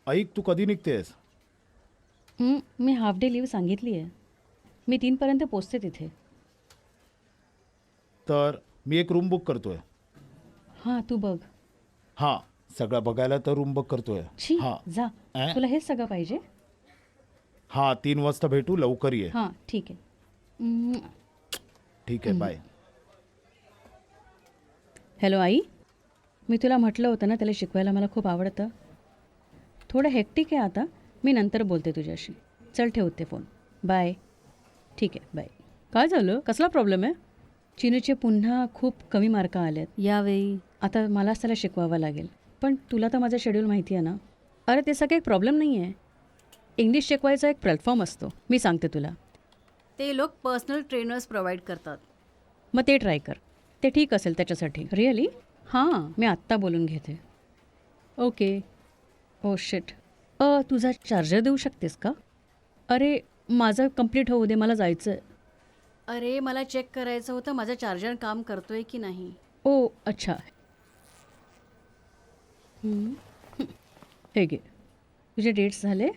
ऐक, तू कधी निघतेस? मी half day leave सांगितली आहे. मी 3 पर्यंत पोचते तिथे. तर मी एक रूम बुक करतोय. हां, तू बघ. हां, सगळं बघायला तर रूम बुक करतोय. छी, हां. जा. अं? तुला हेच सगळं पाहिजे? हां, 3 वाजता भेटू, लवकर ये. हां, ठीक आहे. हं, ठीक आहे, बाय. हॅलो आई. मी तुला म्हटलं होतं ना, त्याला शिकवायला मला खूप आवडतं. थोडं हेक्टिक आहे आता. मी नंतर बोलते तुझ्याशी. चल, ठेवते फोन. बाय. ठीक आहे, बाय. काय झालं? कसला प्रॉब्लेम आहे? चिनूचे पुन्हा खूप कमी मार्क आलेत यावेळी. आता मलाच त्याला शिकवावं लागेल. पण तुला तर माझं शेड्यूल माहिती आहे ना. अरे, ते सगळं एक प्रॉब्लेम नाही आहे. इंग्लिश शिकवायचा एक प्लॅटफॉर्म असतो. मी सांगते तुला. ते लोक पर्सनल ट्रेनर्स प्रोव्हाइड करतात. मग ते ट्राय कर. ते ठीक असेल त्याच्यासाठी. रिअली? हां, मी आत्ता बोलून घेते. ओके. Oh shit. तुझा चार्जर देऊ शकतेस का? अरे, माझं कंप्लीट होऊ दे, मला जायचं आहे. अरे मला चेक करायचं होतं माझं चार्जर काम करतोय की नाही. ओ अच्छा. हं. हे घे. तुझे डेट्स झाले?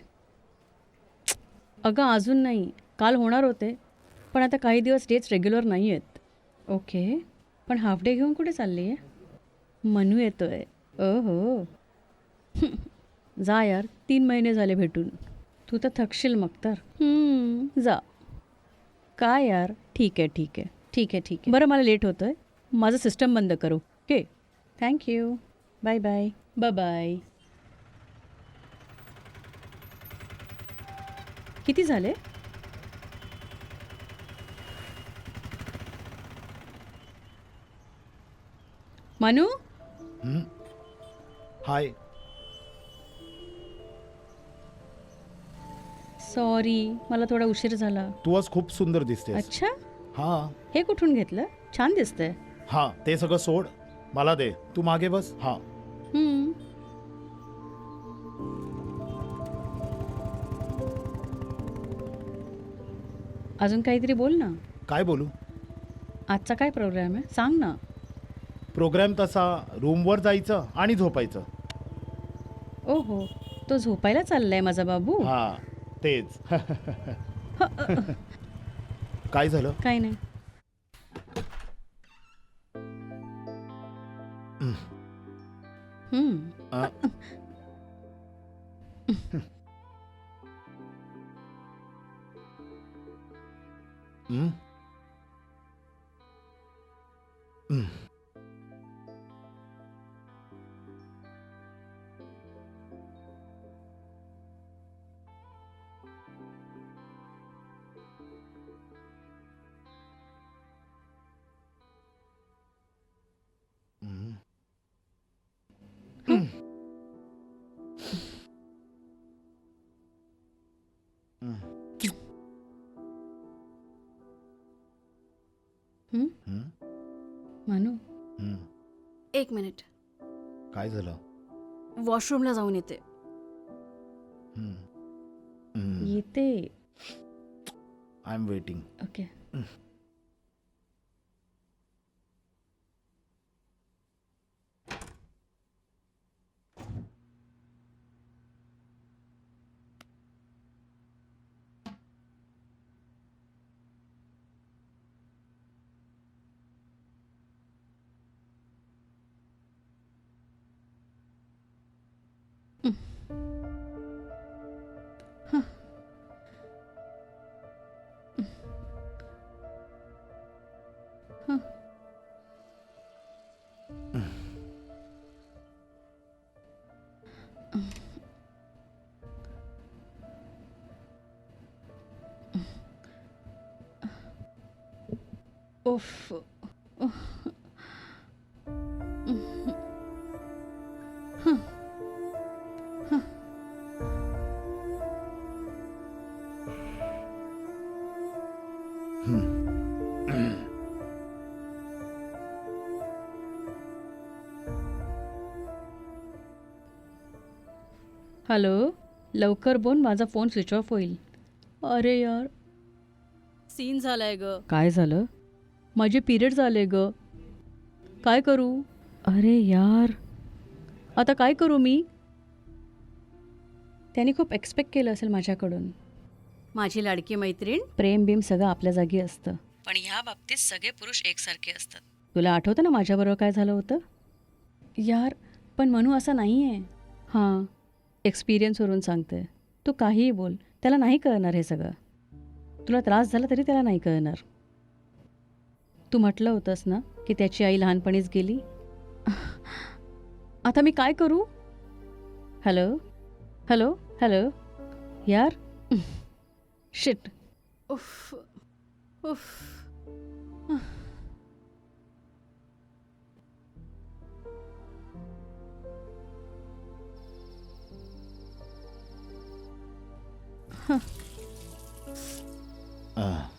अगं अजून नाही. काल होणार होते. पण आता काही दिवस डेट्स रेग्युलर नाही आहेत. ओके. पण हाफ डे घेऊन कुठे चालली आहे? मनू येतोय. ओहो. जा यार, 3 महिने झाले भेटून. तू तर थकशील मग तर. जा. काय यार. ठीक आहे, ठीक आहे. ठीक आहे, ठीक आहे. बरं, मला लेट होतोय. माझं सिस्टम बंद करू. Okay. Thank you. Bye bye. Bye bye. किती झाले? मनू? हाय. सॉरी, मला थोडा उशीर झाला. तू आज खूप सुंदर दिसतेस. अच्छा, हां. हे कुठून घेतलं? छान दिसतंय. हां, ते सगळं सोड. मला दे. तू मागे बस. हां. हं. अजून काहीतरी बोल ना. काय बोलू? आजचा काय प्रोग्राम आहे? सांग ना. प्रोग्राम तसा रूमवर जायचं आणि झोपायचं. ओहो, तो झोपायला चाललाय माझा बाबू? हां, तेच. काय झालं? काही नाही. हं. अ, हं? हं. हं? हं? मनू? हं. एक मिनिट, काय झालं? वॉशरूमला जाऊन येते. हं. हं. येते. I am waiting. ओके. उफ. हॅलो, लवकर बोल, माझा फोन स्विच ऑफ होईल. अरे यार. सीन झालाय ग. काय झालं? माझे पिरियड झाले ग. काय करू? अरे यार, आता काय करू मी? त्यांनी खूप एक्सपेक्ट केलं असेल माझ्याकडून. माझी लाडकी मैत्रीण. प्रेम बिम सगळं आपल्या जागी असतं, पण ह्या बाबतीत सगळे पुरुष एकसारखे असतात. तुला आठवतं ना माझ्याबरोबर काय झालं होतं? यार पण मनू असा नाही आहे. हां, एक्सपिरियन्सवरून सांगते. तू काहीही बोल, त्याला नाही कळणार हे सगळं. तुला त्रास झाला तरी त्याला नाही कळणार. तू म्हटलं होतंस ना की त्याची आई लहानपणीच गेली. आता मी काय करू? हॅलो हॅलो हॅलो यार. शिट. उफ उफ. आ.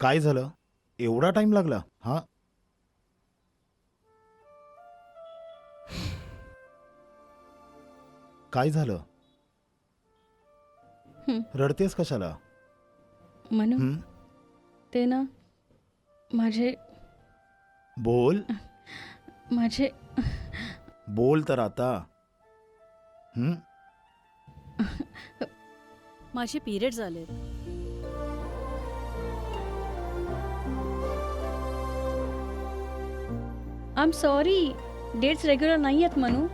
काय झालं? एवढा टाइम लागला? हा, काय झालं? रडतेस कशाला? मनू हं? ते ना माझे बोल माझे बोल तर आता. हं? माझे पिरियड झालेत. I am sorry. Dates regular नाही आहेत मनू.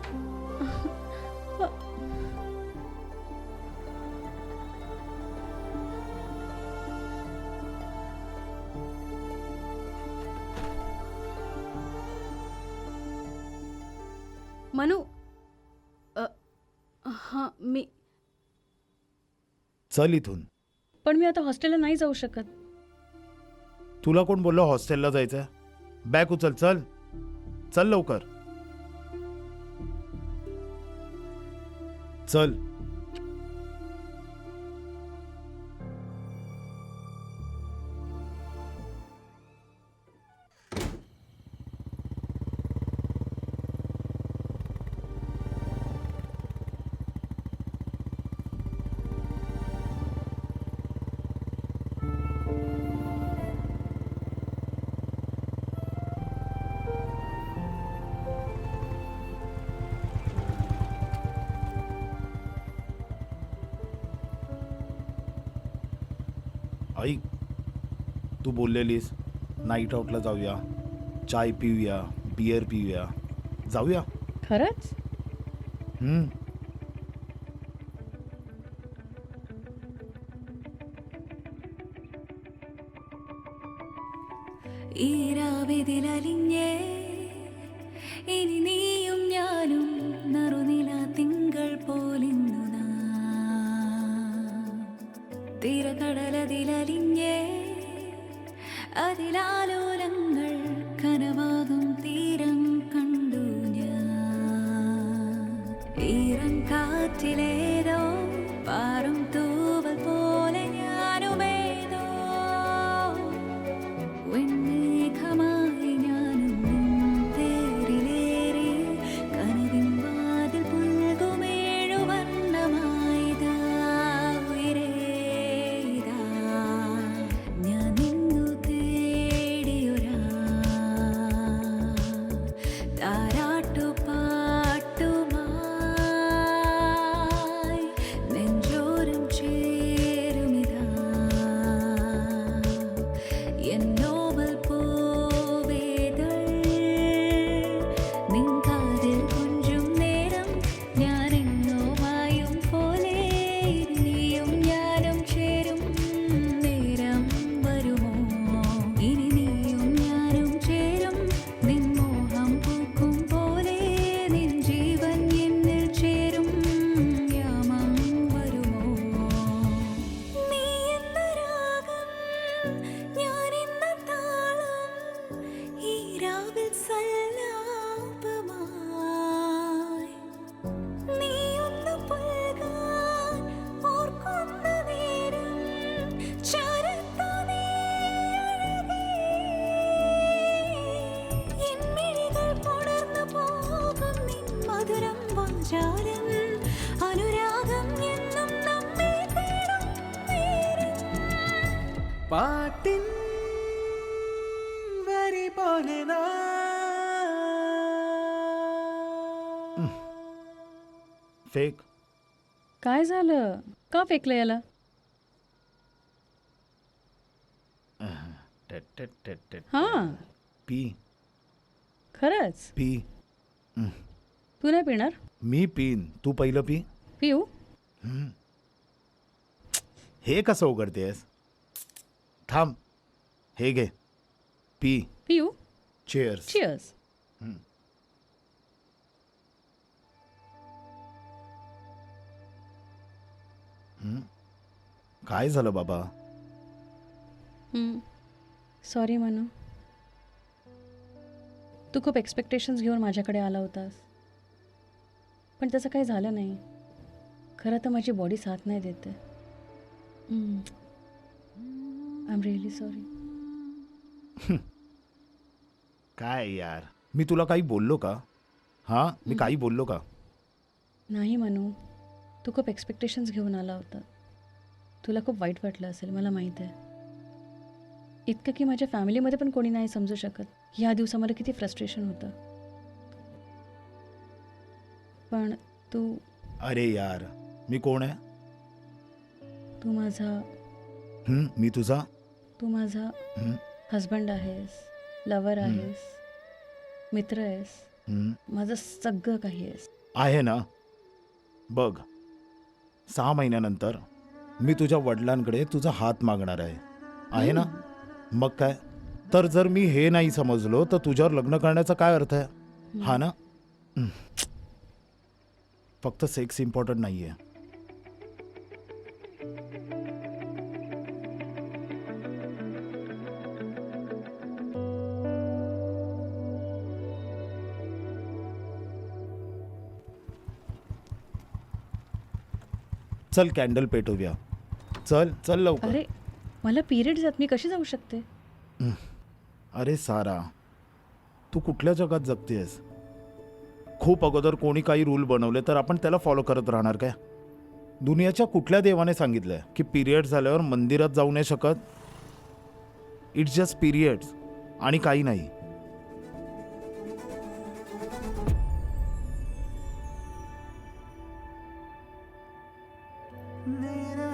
मनू. हां मी. चल इथून. पण मी आता हॉस्टेलला नाही जाऊ शकत. तुला कोण बोललं हॉस्टेलला जायचं? बॅग उचल. चल चल लवकर. चल. ऐक, तू बोललेलीस नाईट आउटला जाऊया, चाय पिऊया, बियर पिऊया. जाऊया. खरंच? हं. ഈരാവിതിലലിഞ്ഞേ ഇനി നീയും ഞാനും നറുനില തിങ്കൾ പോലിന്നു തിരകടലതിലലിഞ്ഞേ അതിലാലോലങ്ങൾ കനവാകും തീരം കണ്ടു ഞാൻ. ഈരം കാറ്റിലേതോ പാറും തൂവൽ പോലെ ഞാനുമേതോ വെണ്ണേഘമായി ഞാനും തേരിലേറി കനവിൻ വാതിൽ പുൽകുമേഴു വർണ്ണമായിതാ ഉയരേതാ ഞാൻ നിന്നു തേടിയൊരാ താരാട്ടുപാട്ടുമായി നെഞ്ചോരം ചേരുമിതാ എന്നോവൽ പോവേതൾ നിൻ കാതിൽ കൊഞ്ചും നേരം ഞാനെങ്ങോ മായും പോലെ നീയും ഞാനും ചേരും നേരം വരുമോ? ഇനി നീയും ഞാനും ചേരും നിൻ മോഹം പൂക്കും പോലെ നിൻ ജീവൻ എന്നിൽ ചേരും യാമം വരുമോ? നീ എന്ന രാഗം ഞാനെന്ന താളം ഈ രാവിൽ സല്ലാപമായി നീയൊന്നു പുൽകാൻ ഓർക്കുന്ന നേരം ചരത്തു നീ അഴകേ എൻ മിഴികൾ പുണർന്നു പോകും നിൻ മധുരം വാചാരം അനുരാഗം എന്ന പാട്ടിൻ വരി പോലെ फेक. काय झालं? का फेकलं याला? टेट, टेट, टेट, टेट. हां, पी खरंच. पी. तू नाही पिणार? मी पीन, तू पहिलं पी. पिऊ? हे कसं उघडतेस? थांब, हे घे, पी. पिऊ? चेअर्स. चिअर्स. काय झालं बाबा? सॉरी मनू. तू खूप एक्सपेक्टेशन्स घेऊन माझ्याकडे आला होतास, पण तसं काही झालं नाही. खरं तर माझी बॉडी साथ नाही देते. I am really sorry. काय यार, मी तुला काही बोललो का? हां, मी काही बोललो का? नाही मनू, तू खूप एक्सपेक्टेशन्स घेऊन आला होता. तुला खूप वाईट वाटलं असेल, मला माहीत आहे. इतकं की माझ्या फॅमिलीमध्ये पण कोणी नाही समजू शकत. ह्या दिवसामध्ये किती फ्रस्ट्रेशन होतं. पण तू अरे यार, मी कोण आहे? तू माझा मी तुझा? तू माझा हं, हस्बंड आहेस, लवर आहेस, मित्र आहेस, हं. माझं सगळं काही आहेस. आहे ना? बघ, 6 महिन्यानंतर मी तुझ्या वडिलांकडे तुझा हात मागणार आहे. आहे ना? मग काय? तर जर मी हे नाही समजलो तर तुझ्यावर लग्न करण्याचा काय अर्थ आहे? हा ना? फक्त सेक्स इम्पॉर्टंट नाही आहे. चल कॅन्डल पेटवूया. चल चल लवकर. अरे मला पिरियड्स आहेत, मी कशी जाऊ शकते? अरे सारा, तू कुठल्या जगात जगतेस? खूप अगोदर कोणी काही रूल बनवले तर आपण त्याला फॉलो करत राहणार काय? दुनियाच्या कुठल्या देवाने सांगितलंय की पिरियड झाल्यावर मंदिरात जाऊ नाही शकत? इट्स जस्ट पिरियड्स आणि काही नाही. ना